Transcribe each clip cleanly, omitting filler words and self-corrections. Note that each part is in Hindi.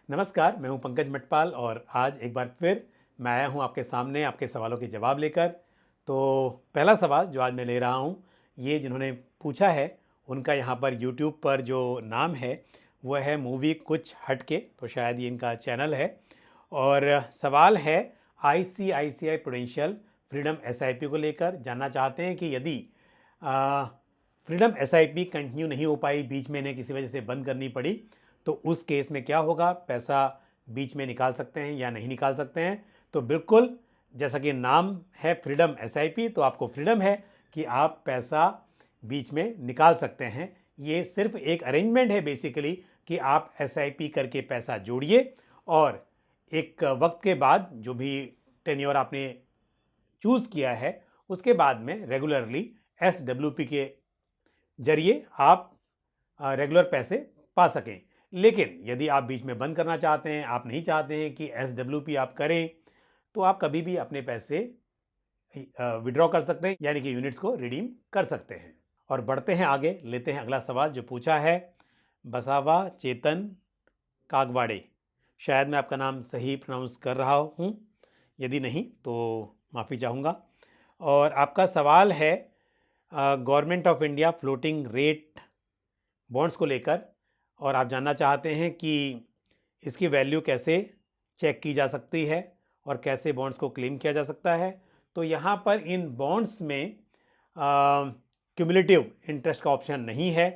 नमस्कार, मैं हूं पंकज मटपाल और आज एक बार फिर मैं आया हूं आपके सामने आपके सवालों के जवाब लेकर। तो पहला सवाल जो आज मैं ले रहा हूं, ये जिन्होंने पूछा है उनका यहाँ पर यूट्यूब पर जो नाम है वह है मूवी कुछ हटके, तो शायद ये इनका चैनल है। और सवाल है आईसीआईसीआई प्रूडेंशियल फ्रीडम एसआईपी को लेकर। जानना चाहते हैं कि यदि फ्रीडम एसआईपी कंटिन्यू नहीं हो पाई, बीच में इन्हें किसी वजह से बंद करनी पड़ी, तो उस केस में क्या होगा, पैसा बीच में निकाल सकते हैं या नहीं निकाल सकते हैं। तो बिल्कुल जैसा कि नाम है फ्रीडम एसआईपी, तो आपको फ्रीडम है कि आप पैसा बीच में निकाल सकते हैं। ये सिर्फ एक अरेंजमेंट है बेसिकली कि आप एसआईपी करके पैसा जोड़िए और एक वक्त के बाद जो भी टेन्योर आपने चूज़ किया है उसके बाद में रेगुलरली एसडब्ल्यूपी के जरिए आप रेगुलर पैसे पा सकें। लेकिन यदि आप बीच में बंद करना चाहते हैं, आप नहीं चाहते हैं कि एसडब्ल्यूपी आप करें, तो आप कभी भी अपने पैसे विड्रॉ कर सकते हैं, यानी कि यूनिट्स को रिडीम कर सकते हैं। और बढ़ते हैं आगे, लेते हैं अगला सवाल जो पूछा है बसावा चेतन कागवाड़े। शायद मैं आपका नाम सही प्रोनाउंस कर रहा हूँ, यदि नहीं तो माफ़ी चाहूँगा। और आपका सवाल है government of India floating rate bonds को लेकर, और आप जानना चाहते हैं कि इसकी वैल्यू कैसे चेक की जा सकती है और कैसे बॉन्ड्स को क्लेम किया जा सकता है। तो यहाँ पर इन बॉन्ड्स में क्यूमुलेटिव इंटरेस्ट का ऑप्शन नहीं है,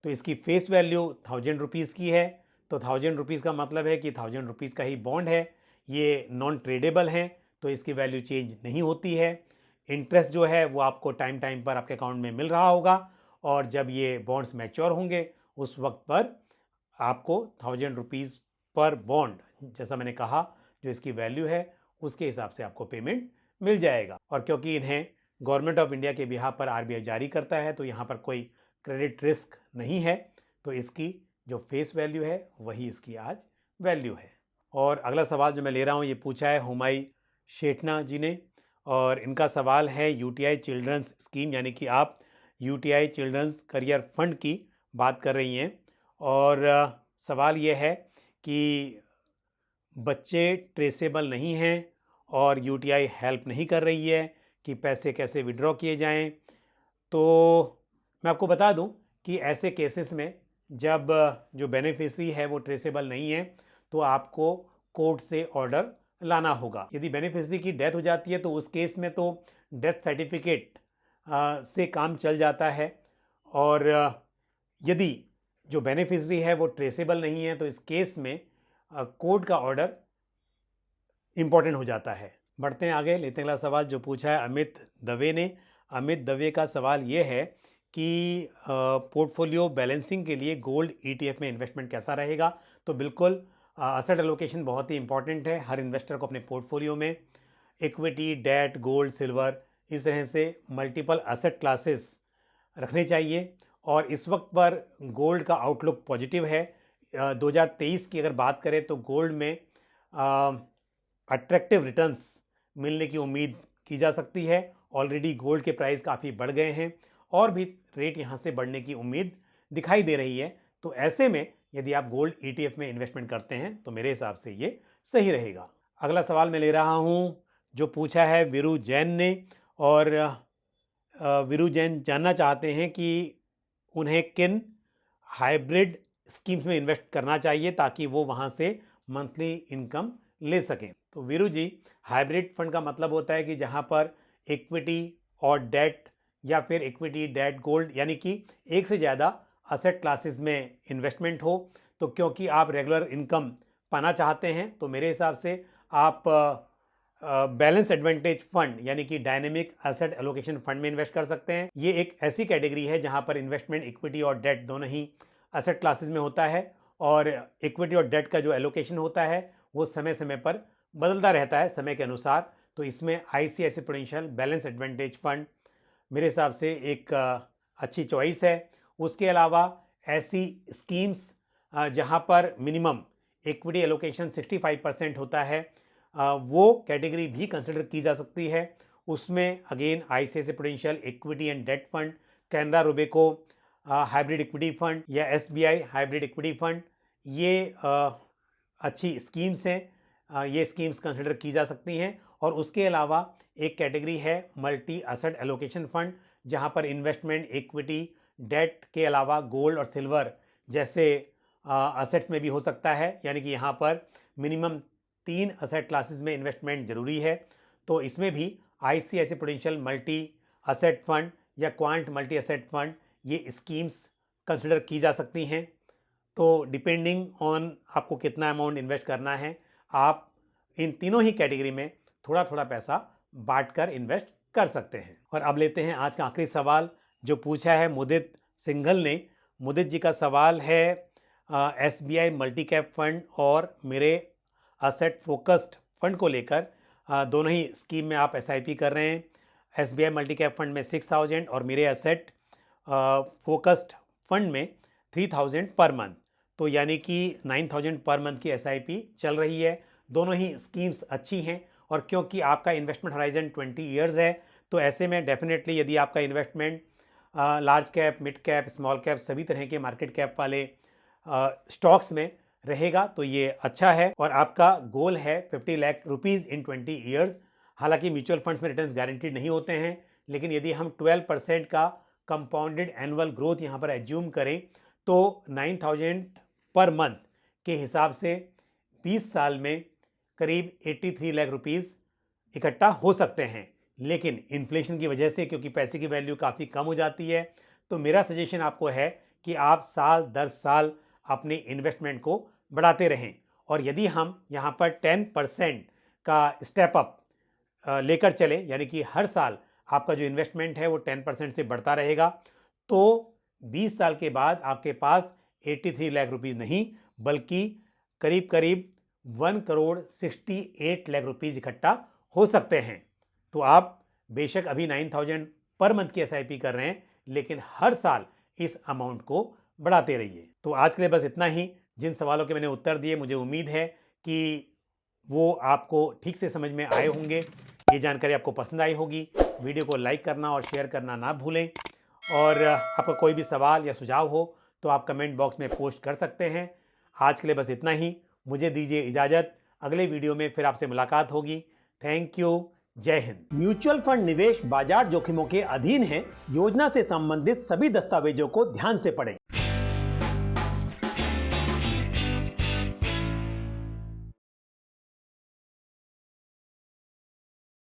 तो इसकी फेस वैल्यू 1000 रुपीज़ की है। तो 1000 रुपीज़ का मतलब है कि 1000 रुपीज़ का ही बॉन्ड है, ये नॉन ट्रेडेबल हैं, तो इसकी वैल्यू चेंज नहीं होती है। इंटरेस्ट जो है वो आपको टाइम टाइम पर आपके अकाउंट में मिल रहा होगा, और जब ये बॉन्ड्स मैच्योर होंगे उस वक्त पर आपको 1000 रुपीज़ पर बॉन्ड, जैसा मैंने कहा, जो इसकी वैल्यू है उसके हिसाब से आपको पेमेंट मिल जाएगा। और क्योंकि इन्हें गवर्नमेंट ऑफ इंडिया के बिहाफ पर आरबीआई जारी करता है, तो यहाँ पर कोई क्रेडिट रिस्क नहीं है, तो इसकी जो फेस वैल्यू है वही इसकी आज वैल्यू है। और अगला सवाल जो मैं ले रहा हूँ ये पूछा है हुमाई शेठना जी ने, और इनका सवाल है यूटीआई चिल्ड्रंस स्कीम, यानी कि आप यूटीआई चिल्ड्रंस करियर फंड की बात कर रही हैं। और सवाल ये है कि बच्चे ट्रेसेबल नहीं हैं और यूटीआई हेल्प नहीं कर रही है कि पैसे कैसे विड्रॉ किए जाएं। तो मैं आपको बता दूं कि ऐसे केसेस में जब जो बेनिफिशरी है वो ट्रेसेबल नहीं है, तो आपको कोर्ट से ऑर्डर लाना होगा। यदि बेनिफिशरी की डेथ हो जाती है तो उस केस में तो डेथ सर्टिफिकेट से काम चल जाता है। और यदि जो बेनिफिशरी है वो ट्रेसेबल नहीं है तो इस केस में कोर्ट का ऑर्डर इंपॉर्टेंट हो जाता है। बढ़ते हैं आगे, लेते हैं अगला सवाल जो पूछा है अमित दवे ने। अमित दवे का सवाल ये है कि पोर्टफोलियो बैलेंसिंग के लिए गोल्ड ईटीएफ में इन्वेस्टमेंट कैसा रहेगा। तो बिल्कुल असेट एलोकेशन बहुत ही इंपॉर्टेंट है हर इन्वेस्टर को अपने पोर्टफोलियो में। इक्विटी, डेट, गोल्ड, सिल्वर, इस तरह से मल्टीपल असेट क्लासेस रखने चाहिए। और इस वक्त पर गोल्ड का आउटलुक पॉजिटिव है। 2023 की अगर बात करें तो गोल्ड में अट्रैक्टिव रिटर्न्स मिलने की उम्मीद की जा सकती है। ऑलरेडी गोल्ड के प्राइस काफ़ी बढ़ गए हैं और भी रेट यहाँ से बढ़ने की उम्मीद दिखाई दे रही है। तो ऐसे में यदि आप गोल्ड ईटीएफ में इन्वेस्टमेंट करते हैं तो मेरे हिसाब से ये सही रहेगा। अगला सवाल मैं ले रहा हूँ जो पूछा है वीरू जैन ने। और वीरू जैन जानना चाहते हैं कि उन्हें किन हाइब्रिड स्कीम्स में इन्वेस्ट करना चाहिए ताकि वो वहाँ से मंथली इनकम ले सकें। तो वीरू जी, हाइब्रिड फंड का मतलब होता है कि जहाँ पर इक्विटी और डेट या फिर इक्विटी, डेट, गोल्ड, यानी कि एक से ज़्यादा असेट क्लासेस में इन्वेस्टमेंट हो। तो क्योंकि आप रेगुलर इनकम पाना चाहते हैं तो मेरे हिसाब से आप बैलेंस एडवांटेज फंड यानी कि डायनेमिक एसेट एलोकेशन फंड में इन्वेस्ट कर सकते हैं। ये एक ऐसी कैटेगरी है जहां पर इन्वेस्टमेंट इक्विटी और डेट दोनों ही एसेट क्लासेस में होता है, और इक्विटी और डेट का जो एलोकेशन होता है वो समय समय पर बदलता रहता है समय के अनुसार। तो इसमें ICICI prudential balance advantage fund मेरे हिसाब से एक अच्छी चॉइस है। उसके अलावा ऐसी स्कीम्स जहां पर मिनिमम इक्विटी एलोकेशन 65% होता है, वो कैटेगरी भी कंसिडर की जा सकती है। उसमें again ICICI Prudential equity and debt fund, Canara Robeco hybrid equity fund या एसबीआई हाइब्रिड इक्विटी फंड, ये अच्छी स्कीम्स हैं, ये स्कीम्स कंसिडर की जा सकती हैं। और उसके अलावा एक कैटेगरी है मल्टी असेट एलोकेशन फंड, जहां पर इन्वेस्टमेंट इक्विटी डेट के अलावा गोल्ड और सिल्वर जैसे असेट्स में भी हो सकता है, यानी कि यहाँ पर मिनिमम 3 असेट क्लासेस में इन्वेस्टमेंट जरूरी है। तो इसमें भी ICICI prudential multi asset fund या क्वांट मल्टी असेट फंड ये स्कीम्स कंसिडर की जा सकती हैं। तो डिपेंडिंग ऑन आपको कितना अमाउंट इन्वेस्ट करना है, आप इन तीनों ही कैटेगरी में थोड़ा थोड़ा पैसा बांटकर इन्वेस्ट कर सकते हैं। और अब लेते हैं आज का आखिरी सवाल जो पूछा है मुदित सिंघल ने। मुदित जी का सवाल है SBI मल्टी कैप फंड और मेरे असेट फोकस्ड फंड को लेकर। दोनों ही स्कीम में आप SIP कर रहे हैं। SBI मल्टी कैप फंड में 6000 और मेरे असेट फोकस्ड फंड में 3000 पर मंथ, तो यानी कि 9000 पर मंथ की SIP चल रही है। दोनों ही स्कीम्स अच्छी हैं और क्योंकि आपका इन्वेस्टमेंट हॉराइजन 20 ईयर्स है, तो ऐसे में डेफिनेटली यदि आपका investment large cap, mid cap, small cap सभी तरह के मार्केट कैप वाले स्टॉक्स में रहेगा तो ये अच्छा है। और आपका गोल है 50 लाख रुपीज़ इन 20 ईयर्स। हालांकि म्यूचुअल फंड्स में रिटर्न्स गारंटीड नहीं होते हैं, लेकिन यदि हम 12% का कंपाउंडेड एनुअल ग्रोथ यहाँ पर एज्यूम करें तो 9000 पर मंथ के हिसाब से 20 साल में करीब 83 लाख रुपीज़ इकट्ठा हो सकते हैं। लेकिन इन्फ्लेशन की वजह से क्योंकि पैसे की वैल्यू काफ़ी कम हो जाती है, तो मेरा सजेशन आपको है कि आप साल दर साल अपने इन्वेस्टमेंट को बढ़ाते रहें। और यदि हम यहाँ पर 10% का स्टेप अप लेकर चले, यानी कि हर साल आपका जो इन्वेस्टमेंट है वो 10% से बढ़ता रहेगा, तो 20 साल के बाद आपके पास 83 लाख रुपीज़ नहीं बल्कि करीब करीब 1,68 लाख रुपीज़ इकट्ठा हो सकते हैं। तो आप बेशक अभी 9000 पर मंथ की SIP कर रहे हैं, लेकिन हर साल इस अमाउंट को बढ़ाते रहिए। तो आज के लिए बस इतना ही। जिन सवालों के मैंने उत्तर दिए मुझे उम्मीद है कि वो आपको ठीक से समझ में आए होंगे, ये जानकारी आपको पसंद आई होगी। वीडियो को लाइक करना और शेयर करना ना भूलें। और आपका कोई भी सवाल या सुझाव हो तो आप कमेंट बॉक्स में पोस्ट कर सकते हैं। आज के लिए बस इतना ही। मुझे दीजिए इजाज़त। अगले वीडियो में फिर आपसे मुलाकात होगी। Thank you. जय हिंद। म्यूचुअल फंड निवेश बाजार जोखिमों के अधीन है। योजना से संबंधित सभी दस्तावेजों को ध्यान से पढ़ें।